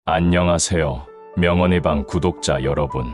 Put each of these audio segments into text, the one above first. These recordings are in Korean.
안녕하세요. 명언의 방 구독자 여러분.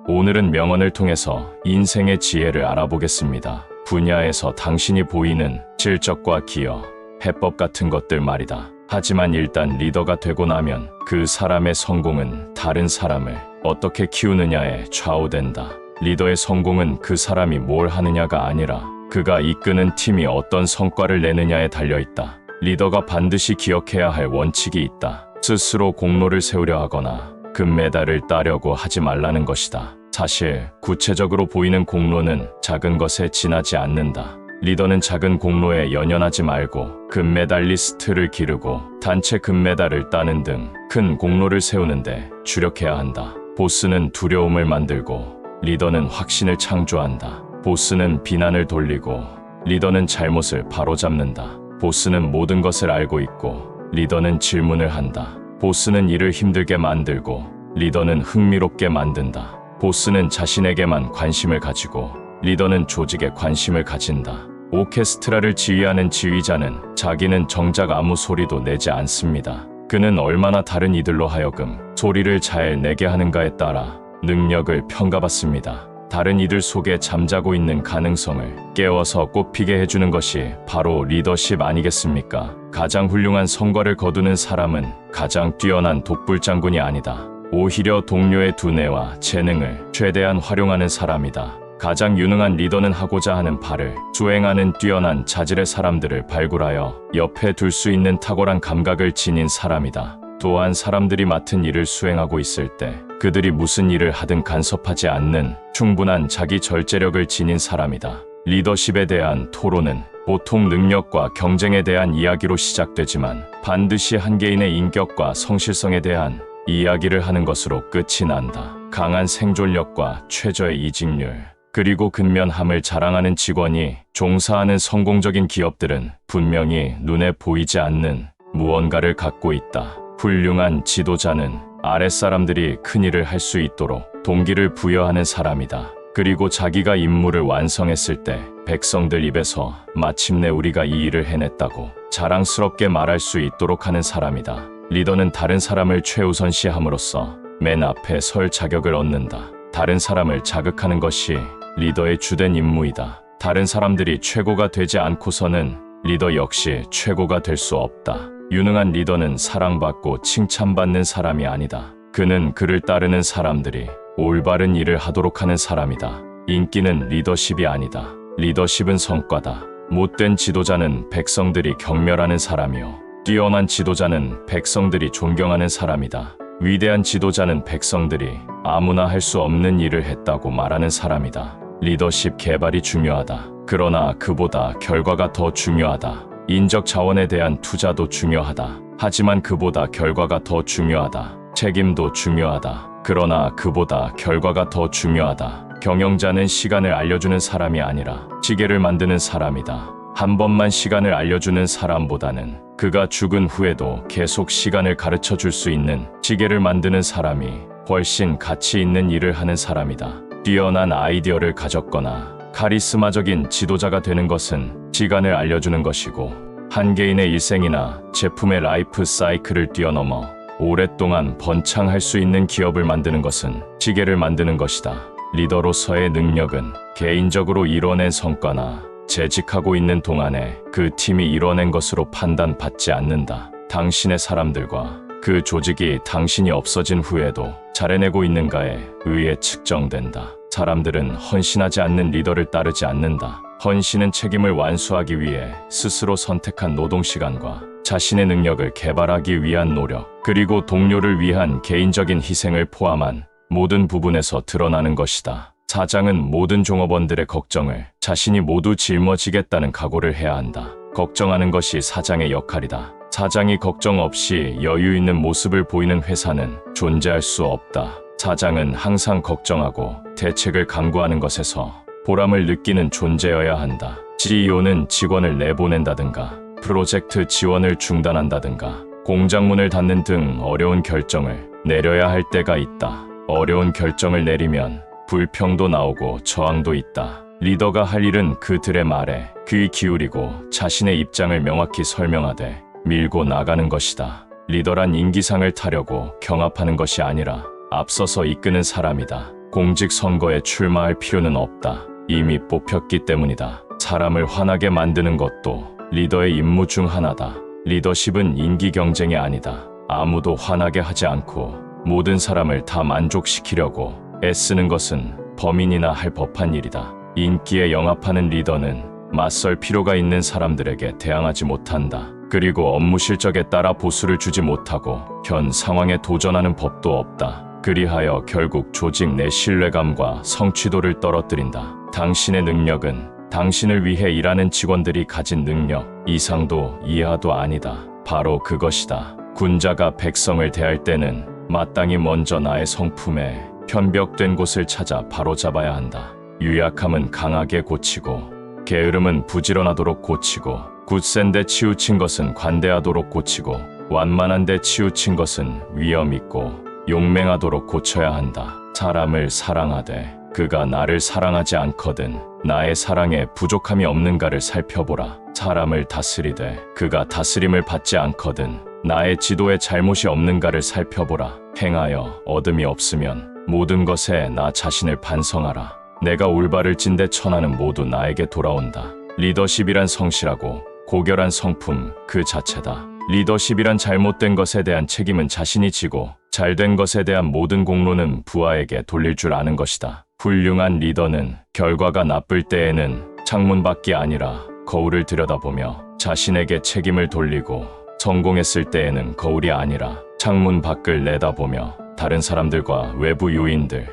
오늘은 명언을 통해서 인생의 지혜를 알아보겠습니다. 분야에서 당신이 보이는 실적과 기여, 해법 같은 것들 말이다. 하지만 일단 리더가 되고 나면 그 사람의 성공은 다른 사람을 어떻게 키우느냐에 좌우된다. 리더의 성공은 그 사람이 뭘 하느냐가 아니라 그가 이끄는 팀이 어떤 성과를 내느냐에 달려있다. 리더가 반드시 기억해야 할 원칙이 있다. 스스로 공로를 세우려 하거나 금메달을 따려고 하지 말라는 것이다. 사실 구체적으로 보이는 공로는 작은 것에 지나지 않는다. 리더는 작은 공로에 연연하지 말고 금메달리스트를 기르고 단체 금메달을 따는 등 큰 공로를 세우는데 주력해야 한다. 보스는 두려움을 만들고 리더는 확신을 창조한다. 보스는 비난을 돌리고 리더는 잘못을 바로잡는다. 보스는 모든 것을 알고 있고 리더는 질문을 한다. 보스는 일을 힘들게 만들고 리더는 흥미롭게 만든다. 보스는 자신에게만 관심을 가지고 리더는 조직에 관심을 가진다. 오케스트라를 지휘하는 지휘자는 자기는 정작 아무 소리도 내지 않습니다. 그는 얼마나 다른 이들로 하여금 소리를 잘 내게 하는가에 따라 능력을 평가받습니다. 다른 이들 속에 잠자고 있는 가능성을 깨워서 꽃피게 해주는 것이 바로 리더십 아니겠습니까? 가장 훌륭한 성과를 거두는 사람은 가장 뛰어난 독불장군이 아니다. 오히려 동료의 두뇌와 재능을 최대한 활용하는 사람이다. 가장 유능한 리더는 하고자 하는 바를 수행하는 뛰어난 자질의 사람들을 발굴하여 옆에 둘 수 있는 탁월한 감각을 지닌 사람이다. 또한 사람들이 맡은 일을 수행하고 있을 때 그들이 무슨 일을 하든 간섭하지 않는 충분한 자기 절제력을 지닌 사람이다. 리더십에 대한 토론은 보통 능력과 경쟁에 대한 이야기로 시작되지만 반드시 한 개인의 인격과 성실성에 대한 이야기를 하는 것으로 끝이 난다. 강한 생존력과 최저의 이직률, 그리고 근면함을 자랑하는 직원이 종사하는 성공적인 기업들은 분명히 눈에 보이지 않는 무언가를 갖고 있다. 훌륭한 지도자는 아랫사람들이 큰 일을 할 수 있도록 동기를 부여하는 사람이다. 그리고 자기가 임무를 완성했을 때 백성들 입에서 마침내 우리가 이 일을 해냈다고 자랑스럽게 말할 수 있도록 하는 사람이다. 리더는 다른 사람을 최우선시함으로써 맨 앞에 설 자격을 얻는다. 다른 사람을 자극하는 것이 리더의 주된 임무이다. 다른 사람들이 최고가 되지 않고서는 리더 역시 최고가 될 수 없다. 유능한 리더는 사랑받고 칭찬받는 사람이 아니다. 그는 그를 따르는 사람들이 올바른 일을 하도록 하는 사람이다. 인기는 리더십이 아니다. 리더십은 성과다. 못된 지도자는 백성들이 경멸하는 사람이요. 뛰어난 지도자는 백성들이 존경하는 사람이다. 위대한 지도자는 백성들이 아무나 할 수 없는 일을 했다고 말하는 사람이다. 리더십 개발이 중요하다. 그러나 그보다 결과가 더 중요하다. 인적 자원에 대한 투자도 중요하다. 하지만 그보다 결과가 더 중요하다. 책임도 중요하다. 그러나 그보다 결과가 더 중요하다. 경영자는 시간을 알려주는 사람이 아니라 시계를 만드는 사람이다. 한 번만 시간을 알려주는 사람보다는 그가 죽은 후에도 계속 시간을 가르쳐 줄 수 있는 시계를 만드는 사람이 훨씬 가치 있는 일을 하는 사람이다. 뛰어난 아이디어를 가졌거나 카리스마적인 지도자가 되는 것은 시간을 알려주는 것이고, 한 개인의 일생이나 제품의 라이프 사이클을 뛰어넘어 오랫동안 번창할 수 있는 기업을 만드는 것은 시계를 만드는 것이다. 리더로서의 능력은 개인적으로 이뤄낸 성과나 재직하고 있는 동안에 그 팀이 이뤄낸 것으로 판단받지 않는다. 당신의 사람들과 그 조직이 당신이 없어진 후에도 잘해내고 있는가에 의해 측정된다. 사람들은 헌신하지 않는 리더를 따르지 않는다. 헌신은 책임을 완수하기 위해 스스로 선택한 노동시간과 자신의 능력을 개발하기 위한 노력, 그리고 동료를 위한 개인적인 희생을 포함한 모든 부분에서 드러나는 것이다. 사장은 모든 종업원들의 걱정을 자신이 모두 짊어지겠다는 각오를 해야 한다. 걱정하는 것이 사장의 역할이다. 사장이 걱정 없이 여유 있는 모습을 보이는 회사는 존재할 수 없다. 사장은 항상 걱정하고 대책을 강구하는 것에서 보람을 느끼는 존재여야 한다. CEO는 직원을 내보낸다든가 프로젝트 지원을 중단한다든가 공장문을 닫는 등 어려운 결정을 내려야 할 때가 있다. 어려운 결정을 내리면 불평도 나오고 저항도 있다. 리더가 할 일은 그들의 말에 귀 기울이고 자신의 입장을 명확히 설명하되 밀고 나가는 것이다. 리더란 인기상을 타려고 경합하는 것이 아니라 앞서서 이끄는 사람이다. 공직선거에 출마할 필요는 없다. 이미 뽑혔기 때문이다. 사람을 화나게 만드는 것도 리더의 임무 중 하나다. 리더십은 인기 경쟁이 아니다. 아무도 화나게 하지 않고 모든 사람을 다 만족시키려고 애쓰는 것은 범인이나 할 법한 일이다. 인기에 영합하는 리더는 맞설 필요가 있는 사람들에게 대항하지 못한다. 그리고 업무 실적에 따라 보수를 주지 못하고 현 상황에 도전하는 법도 없다. 그리하여 결국 조직 내 신뢰감과 성취도를 떨어뜨린다. 당신의 능력은 당신을 위해 일하는 직원들이 가진 능력 이상도 이하도 아니다. 바로 그것이다. 군자가 백성을 대할 때는 마땅히 먼저 나의 성품에 편벽된 곳을 찾아 바로잡아야 한다. 유약함은 강하게 고치고 게으름은 부지런하도록 고치고 굳센데 치우친 것은 관대하도록 고치고 완만한데 치우친 것은 위엄 있고 용맹하도록 고쳐야 한다. 사람을 사랑하되 그가 나를 사랑하지 않거든 나의 사랑에 부족함이 없는가를 살펴보라. 사람을 다스리되 그가 다스림을 받지 않거든 나의 지도에 잘못이 없는가를 살펴보라. 행하여 얻음이 없으면 모든 것에 나 자신을 반성하라. 내가 올바를 찐데 천하는 모두 나에게 돌아온다. 리더십이란 성실하고 고결한 성품 그 자체다. 리더십이란 잘못된 것에 대한 책임은 자신이 지고 잘된 것에 대한 모든 공로는 부하에게 돌릴 줄 아는 것이다. 훌륭한 리더는 결과가 나쁠 때에는 창문 밖이 아니라 거울을 들여다보며 자신에게 책임을 돌리고 성공했을 때에는 거울이 아니라 창문 밖을 내다보며 다른 사람들과 외부 요인들,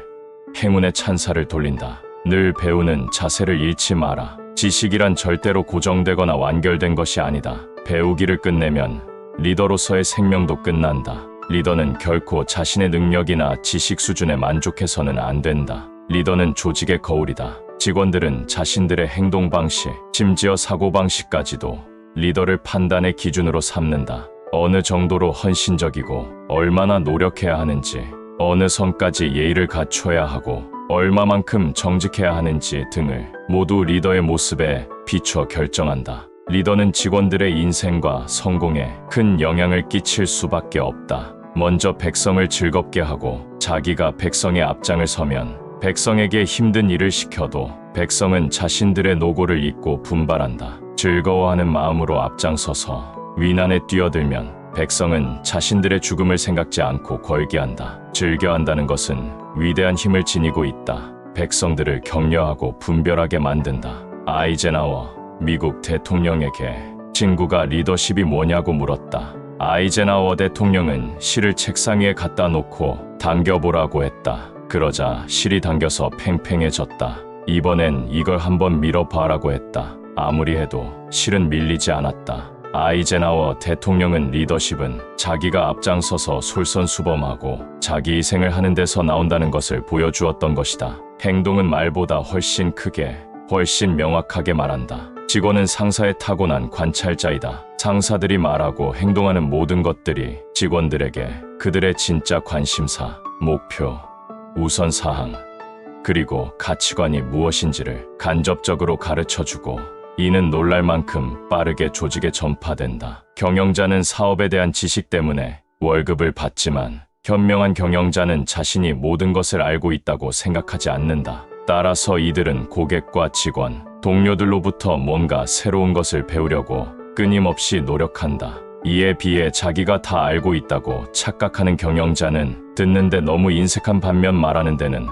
행운의 찬사를 돌린다. 늘 배우는 자세를 잃지 마라. 지식이란 절대로 고정되거나 완결된 것이 아니다. 배우기를 끝내면 리더로서의 생명도 끝난다. 리더는 결코 자신의 능력이나 지식 수준에 만족해서는 안 된다. 리더는 조직의 거울이다. 직원들은 자신들의 행동 방식, 심지어 사고 방식까지도 리더를 판단의 기준으로 삼는다. 어느 정도로 헌신적이고 얼마나 노력해야 하는지, 어느 선까지 예의를 갖춰야 하고 얼마만큼 정직해야 하는지 등을 모두 리더의 모습에 비춰 결정한다. 리더는 직원들의 인생과 성공에 큰 영향을 끼칠 수밖에 없다. 먼저 백성을 즐겁게 하고 자기가 백성의 앞장을 서면 백성에게 힘든 일을 시켜도 백성은 자신들의 노고를 잊고 분발한다. 즐거워하는 마음으로 앞장서서 위난에 뛰어들면 백성은 자신들의 죽음을 생각지 않고 걸기한다. 즐겨한다는 것은 위대한 힘을 지니고 있다. 백성들을 격려하고 분별하게 만든다. 아이젠하워 미국 대통령에게 친구가 리더십이 뭐냐고 물었다. 아이젠하워 대통령은 실을 책상 위에 갖다 놓고 당겨보라고 했다. 그러자 실이 당겨서 팽팽해졌다. 이번엔 이걸 한번 밀어봐라고 했다. 아무리 해도 실은 밀리지 않았다. 아이젠하워 대통령은 리더십은 자기가 앞장서서 솔선수범하고 자기 희생을 하는 데서 나온다는 것을 보여주었던 것이다. 행동은 말보다 훨씬 크게, 훨씬 명확하게 말한다. 직원은 상사의 타고난 관찰자이다. 상사들이 말하고 행동하는 모든 것들이 직원들에게 그들의 진짜 관심사, 목표, 우선사항, 그리고 가치관이 무엇인지를 간접적으로 가르쳐주고 이는 놀랄 만큼 빠르게 조직에 전파된다. 경영자는 사업에 대한 지식 때문에 월급을 받지만 현명한 경영자는 자신이 모든 것을 알고 있다고 생각하지 않는다. 따라서 이들은 고객과 직원, 동료들로부터 뭔가 새로운 것을 배우려고 끊임없이 노력한다. 이에 비해 자기가 다 알고 있다고 착각하는 경영자는 듣는데 너무 인색한 반면 말하는 데는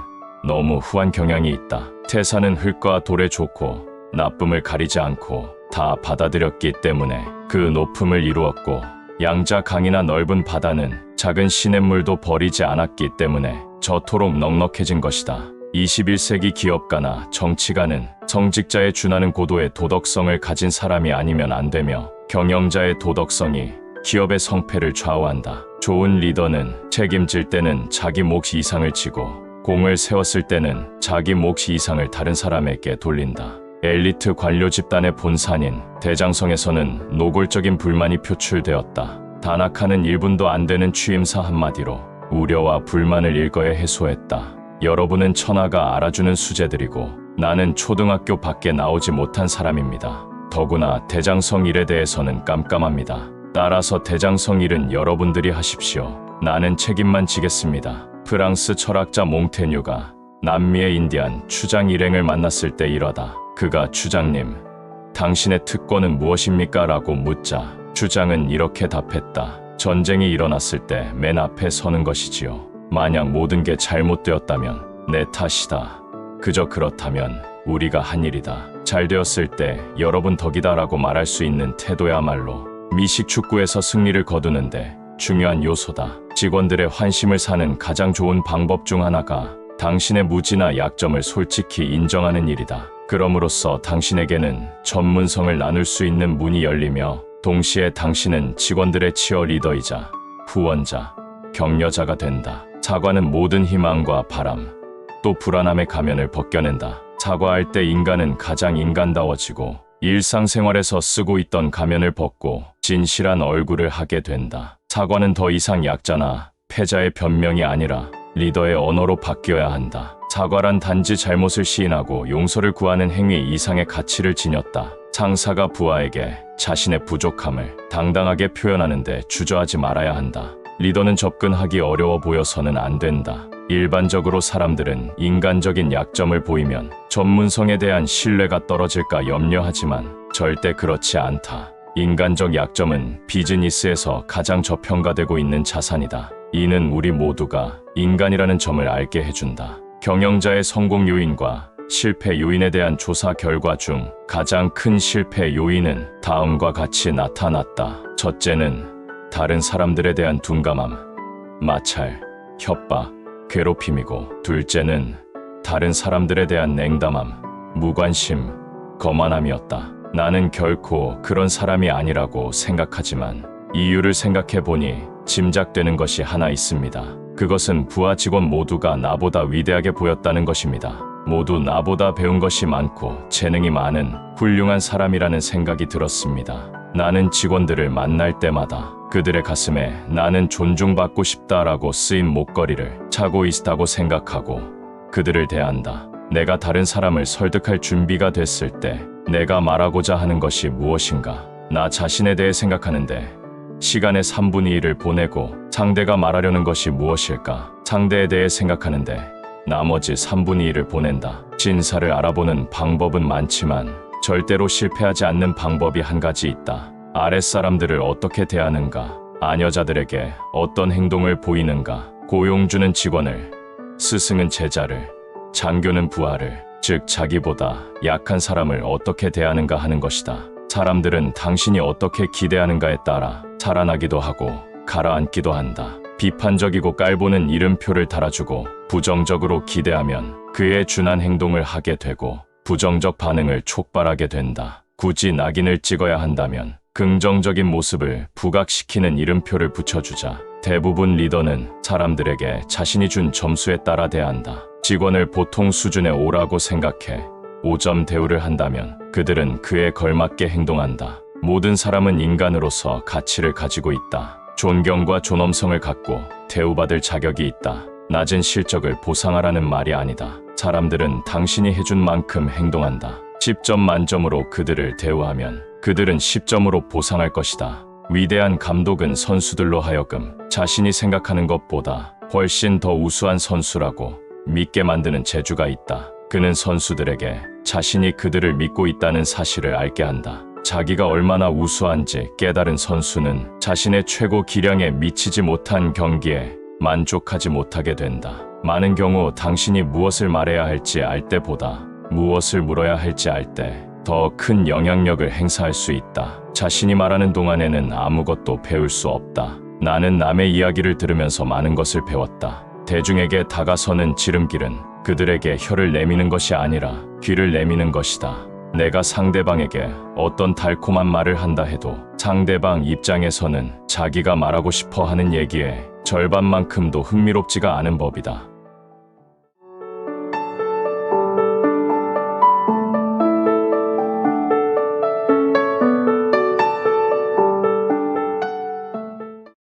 너무 후한 경향이 있다. 태산은 흙과 돌에 좋고 나쁨을 가리지 않고 다 받아들였기 때문에 그 높음을 이루었고 양자 강이나 넓은 바다는 작은 시냇물도 버리지 않았기 때문에 저토록 넉넉해진 것이다. 21세기 기업가나 정치가는 성직자에 준하는 고도의 도덕성을 가진 사람이 아니면 안 되며 경영자의 도덕성이 기업의 성패를 좌우한다. 좋은 리더는 책임질 때는 자기 몫 이상을 지고 공을 세웠을 때는 자기 몫 이상을 다른 사람에게 돌린다. 엘리트 관료 집단의 본산인 대장성에서는 노골적인 불만이 표출되었다. 단학하는 1분도 안 되는 취임사 한마디로 우려와 불만을 일거에 해소했다. 여러분은 천하가 알아주는 수재들이고 나는 초등학교 밖에 나오지 못한 사람입니다. 더구나 대장성 일에 대해서는 깜깜합니다. 따라서 대장성 일은 여러분들이 하십시오. 나는 책임만 지겠습니다. 프랑스 철학자 몽테뉴가 남미의 인디안 추장 일행을 만났을 때 이러다. 그가 추장님, 당신의 특권은 무엇입니까? 라고 묻자 추장은 이렇게 답했다. 전쟁이 일어났을 때 맨 앞에 서는 것이지요. 만약 모든 게 잘못되었다면 내 탓이다. 그저 그렇다면 우리가 한 일이다. 잘 되었을 때 여러분 덕이다 라고 말할 수 있는 태도야말로 미식축구에서 승리를 거두는데 중요한 요소다. 직원들의 환심을 사는 가장 좋은 방법 중 하나가 당신의 무지나 약점을 솔직히 인정하는 일이다. 그럼으로써 당신에게는 전문성을 나눌 수 있는 문이 열리며 동시에 당신은 직원들의 치어리더이자 후원자, 격려자가 된다. 사과는 모든 희망과 바람, 또 불안함의 가면을 벗겨낸다. 사과할 때 인간은 가장 인간다워지고 일상생활에서 쓰고 있던 가면을 벗고 진실한 얼굴을 하게 된다. 사과는 더 이상 약자나 패자의 변명이 아니라 리더의 언어로 바뀌어야 한다. 사과란 단지 잘못을 시인하고 용서를 구하는 행위 이상의 가치를 지녔다. 상사가 부하에게 자신의 부족함을 당당하게 표현하는데 주저하지 말아야 한다. 리더는 접근하기 어려워 보여서는 안 된다. 일반적으로 사람들은 인간적인 약점을 보이면 전문성에 대한 신뢰가 떨어질까 염려하지만 절대 그렇지 않다. 인간적 약점은 비즈니스에서 가장 저평가되고 있는 자산이다. 이는 우리 모두가 인간이라는 점을 알게 해준다. 경영자의 성공 요인과 실패 요인에 대한 조사 결과 중 가장 큰 실패 요인은 다음과 같이 나타났다. 첫째는 다른 사람들에 대한 둔감함, 마찰, 협박, 괴롭힘이고 둘째는 다른 사람들에 대한 냉담함, 무관심, 거만함이었다. 나는 결코 그런 사람이 아니라고 생각하지만 이유를 생각해보니 짐작되는 것이 하나 있습니다. 그것은 부하 직원 모두가 나보다 위대하게 보였다는 것입니다. 모두 나보다 배운 것이 많고 재능이 많은 훌륭한 사람이라는 생각이 들었습니다. 나는 직원들을 만날 때마다 그들의 가슴에 나는 존중받고 싶다라고 쓰인 목걸이를 차고 있다고 생각하고 그들을 대한다. 내가 다른 사람을 설득할 준비가 됐을 때 내가 말하고자 하는 것이 무엇인가? 나 자신에 대해 생각하는데 시간의 3분의 1을 보내고 상대가 말하려는 것이 무엇일까? 상대에 대해 생각하는데 나머지 3분의 1을 보낸다. 진사를 알아보는 방법은 많지만 절대로 실패하지 않는 방법이 한 가지 있다. 아랫사람들을 어떻게 대하는가? 아녀자들에게 어떤 행동을 보이는가? 고용주는 직원을, 스승은 제자를, 장교는 부하를, 즉 자기보다 약한 사람을 어떻게 대하는가 하는 것이다. 사람들은 당신이 어떻게 기대하는가에 따라 살아나기도 하고 가라앉기도 한다. 비판적이고 깔보는 이름표를 달아주고 부정적으로 기대하면 그에 준한 행동을 하게 되고 부정적 반응을 촉발하게 된다. 굳이 낙인을 찍어야 한다면 긍정적인 모습을 부각시키는 이름표를 붙여주자. 대부분 리더는 사람들에게 자신이 준 점수에 따라 대한다. 직원을 보통 수준에 오라고 생각해 5점 대우를 한다면 그들은 그에 걸맞게 행동한다. 모든 사람은 인간으로서 가치를 가지고 있다. 존경과 존엄성을 갖고 대우받을 자격이 있다. 낮은 실적을 보상하라는 말이 아니다. 사람들은 당신이 해준 만큼 행동한다. 10점 만점으로 그들을 대우하면 그들은 10점으로 보상할 것이다. 위대한 감독은 선수들로 하여금 자신이 생각하는 것보다 훨씬 더 우수한 선수라고 믿게 만드는 재주가 있다. 그는 선수들에게 자신이 그들을 믿고 있다는 사실을 알게 한다. 자기가 얼마나 우수한지 깨달은 선수는 자신의 최고 기량에 미치지 못한 경기에 만족하지 못하게 된다. 많은 경우 당신이 무엇을 말해야 할지 알 때보다 무엇을 물어야 할지 알 때 더 큰 영향력을 행사할 수 있다. 자신이 말하는 동안에는 아무것도 배울 수 없다. 나는 남의 이야기를 들으면서 많은 것을 배웠다. 대중에게 다가서는 지름길은 그들에게 혀를 내미는 것이 아니라 귀를 내미는 것이다. 내가 상대방에게 어떤 달콤한 말을 한다 해도 상대방 입장에서는 자기가 말하고 싶어 하는 얘기에 절반만큼도 흥미롭지가 않은 법이다.